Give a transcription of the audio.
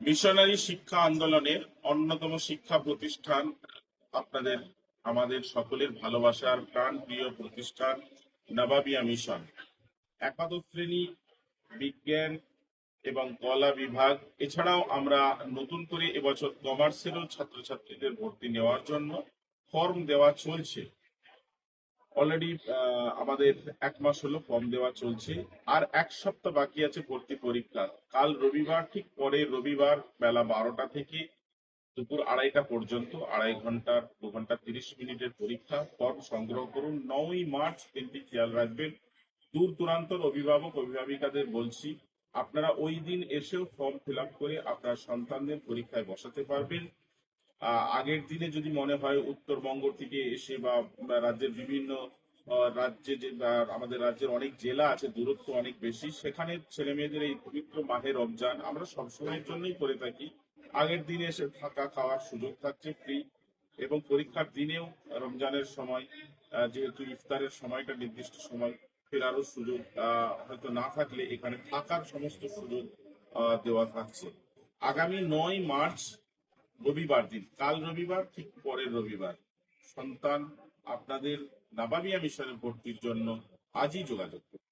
Missionary শিক্ষা আন্দোলনের অন্যতম শিক্ষা প্রতিষ্ঠান, আপনাদের আমাদের সকলের ভালোবাসার প্রাণ প্রিয় প্রতিষ্ঠান নবাবিয়া মিশন। একাদশ শ্রেণী বিজ্ঞান এবং কলা বিভাগ, এছাড়াও আমরা নতুন করে এবছর কমার্সেরও ছাত্রছাত্রীদের ভর্তি নেওয়ার জন্য ফর্ম দেওয়া চলছে। অলরেডি আমাদের 1 মাস হলো ফর্ম দেওয়া চলছে, আর 1 সপ্তাহ বাকি আছে ভর্তি পরীক্ষা। কাল রবিবার, ঠিক পরের রবিবার বেলা 12টা থেকে দুপুর 2:30টা পর্যন্ত 2.5 ঘন্টার 2 ঘন্টা 30 মিনিটের পরীক্ষা। ফর্ম সংগ্রহ করুন। 9ই মার্চ, দিনটি খেয়াল রাখবেন। দূর দূরান্তর অভিভাবক অভিভাবিকাদের বলছি, আপনারা ওই দিন এসেও ফর্ম ফিল আপ করে আপনার সন্তানদের পরীক্ষায় বসাতে পারবেন। আগের দিনে যদি মনে হয় উত্তরবঙ্গ থেকে এসে বা রাজ্যের বিভিন্ন রাজ্যে যে আমাদের রাজ্যের অনেক জেলা আছে, দূরত্ব অনেক বেশি, সেখানে ছেলে মেয়েদের এই পবিত্র মাহে রমজান আমরা সবসময়ের জন্যই করে থাকি। আগের দিনে এসে থাকা খাওয়ার সুযোগ থাকছে ফ্রি, এবং পরীক্ষার দিনেও রমজানের সময় যেহেতু ইফতারের সময়টা নির্দিষ্ট সময়, ফেরারও সুযোগ হয়তো না থাকলে এখানে থাকার সমস্ত সুযোগ দেওয়া থাকছে। আগামী 9ই মার্চ রবিবার দিন, কাল রবিবার ঠিক পরের রবিবার, সন্তান আপনাদের নাবাবিয়া মিশনে ভর্তির জন্য আজই যোগাযোগ করুন।